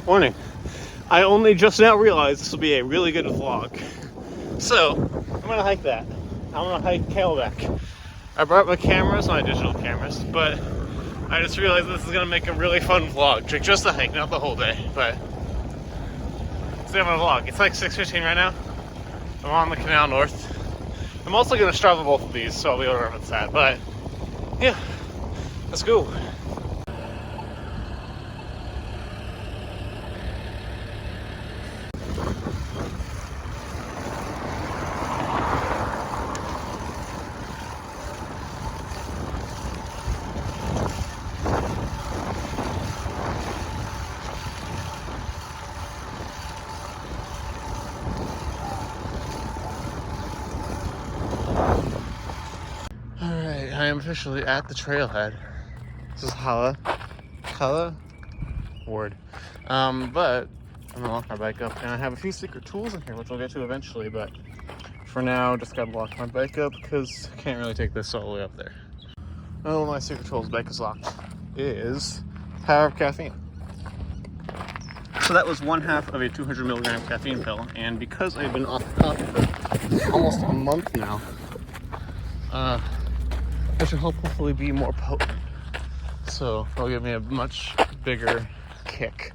Morning. I only just now realized this will be a really good vlog. So, I'm gonna hike that. I'm gonna hike Camelback. I brought my cameras, my digital cameras, but I just realized this is gonna make a really fun vlog. Just the hike, not the whole day, but today I'm gonna vlog. It's like 6:15 right now. I'm on the Canal North. I'm also gonna Strava both of these, so I'll be able to reference that, but yeah, let's go. Alright, I am officially at the trailhead. This is Hala Ward. But I'm gonna lock my bike up, and I have a few secret tools in here, which we'll get to eventually, but for now, just gotta lock my bike up because I can't really take this all the way up there. One of my secret tools, bike is locked, is power of caffeine. So that was one half of a 200 milligram caffeine pill, and because I've been off coffee for almost a month now, it should hopefully be more potent. So it'll give me a much bigger kick,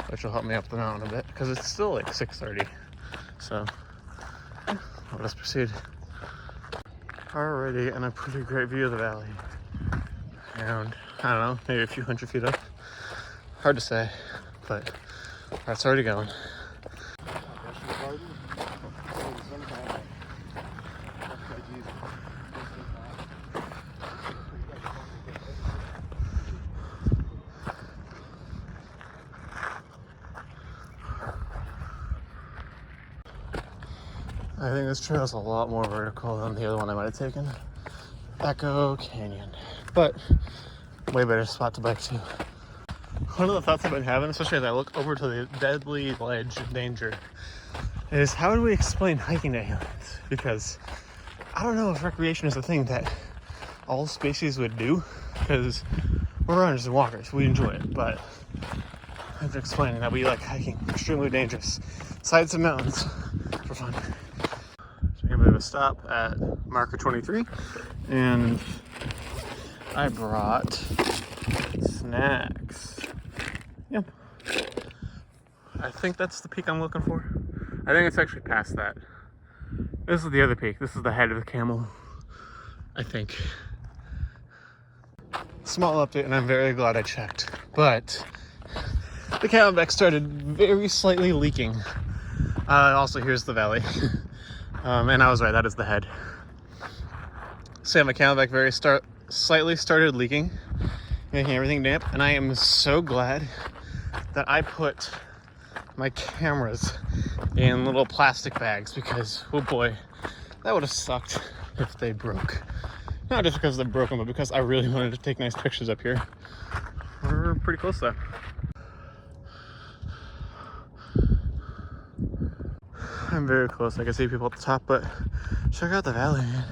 which will help me up the mountain a bit, because it's still like 6:30. So let's proceed. Already in a pretty great view of the valley. And I don't know, maybe a few hundred feet up. Hard to say, but that's already going. I think this trail is a lot more vertical than the other one I might have taken. Echo Canyon. But way better spot to bike to. One of the thoughts I've been having, especially as I look over to the deadly ledge of danger, is how do we explain hiking to aliens? Because I don't know if recreation is a thing that all species would do, because we're runners and walkers, we enjoy it, but I have to explain that we like hiking, extremely dangerous, sides of mountains for fun. Taking a bit of a stop at marker 23, and I brought snacks. Yep. I think that's the peak I'm looking for. I think it's actually past that. This is the other peak. This is the head of the camel, I think. Small update, and I'm very glad I checked. But the Camelback started very slightly leaking. Also, here's the valley. And I was right, that is the head. So yeah, my Camelback slightly started leaking, making everything damp, and I am so glad that I put my cameras in little plastic bags, because oh boy, that would have sucked if they broke. Not just because they're broken, but because I really wanted to take nice pictures up here. We're pretty close though. I'm very close. I can see people at the top, but check out the valley, man.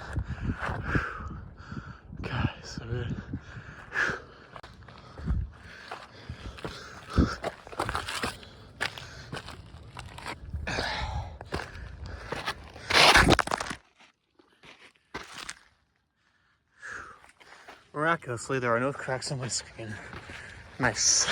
God, it's so good. Miraculously, there are no cracks on my screen. Nice.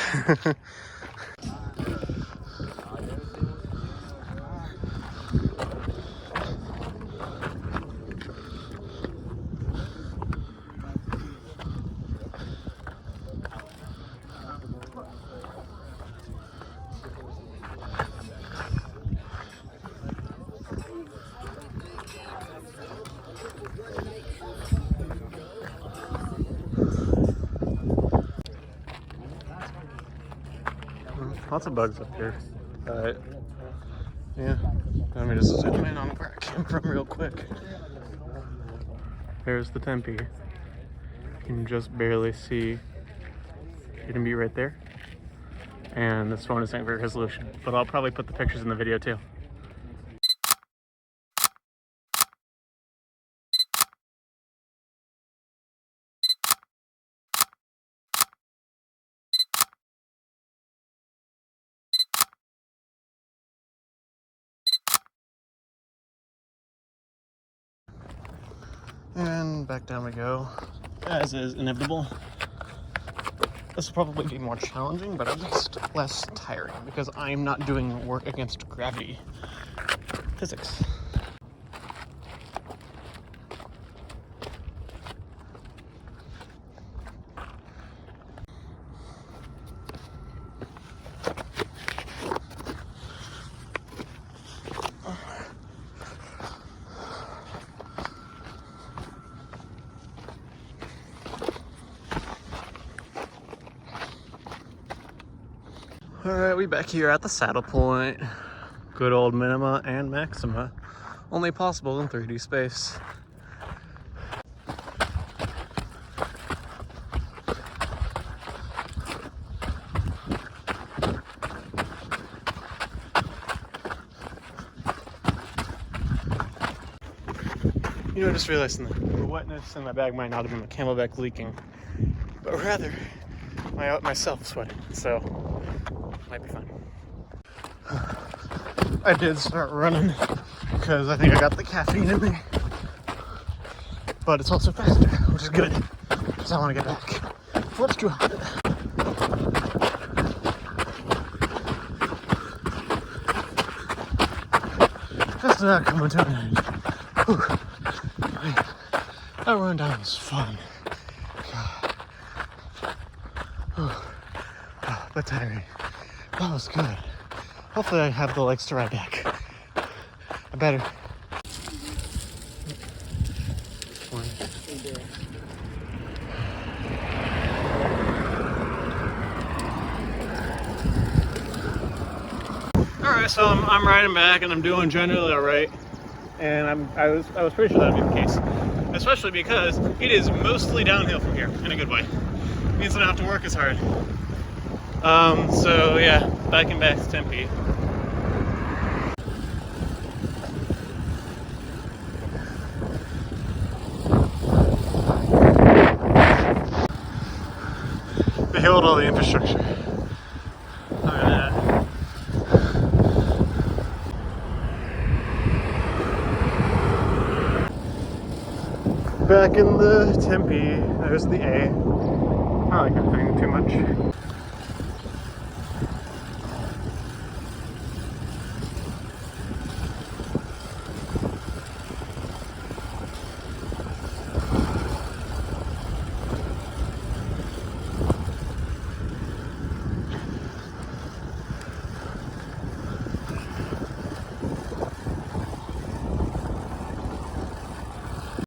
Lots of bugs up here, but yeah. Let me just zoom in on where I came from real quick. There's the Tempe. You can just barely see it be right there. And this phone isn't very resolution, but I'll probably put the pictures in the video too. And back down we go, as is inevitable. This will probably be more challenging, but at least less tiring, because I'm not doing work against gravity physics. Alright, we back here at the saddle point. Good old minima and maxima. Only possible in 3D space. You know, I just realized the wetness in my bag might not have been the Camelback leaking, but rather myself sweating, so might be fun. I did start running because I think I got the caffeine in me, but it's also faster, which is good because I want to get back before it's too hot. Just not coming to an end. Whew. That run down was fun. But tiring. That was good. Hopefully I have the legs to ride back. I better. Alright, so I'm riding back and I'm doing generally alright. And I was pretty sure that would be the case. Especially because it is mostly downhill from here, in a good way. It means I don't have to work as hard. So yeah, biking back to Tempe. Behold all the infrastructure. Look at that. Back in the Tempe, there's the A. I don't like that thing too much.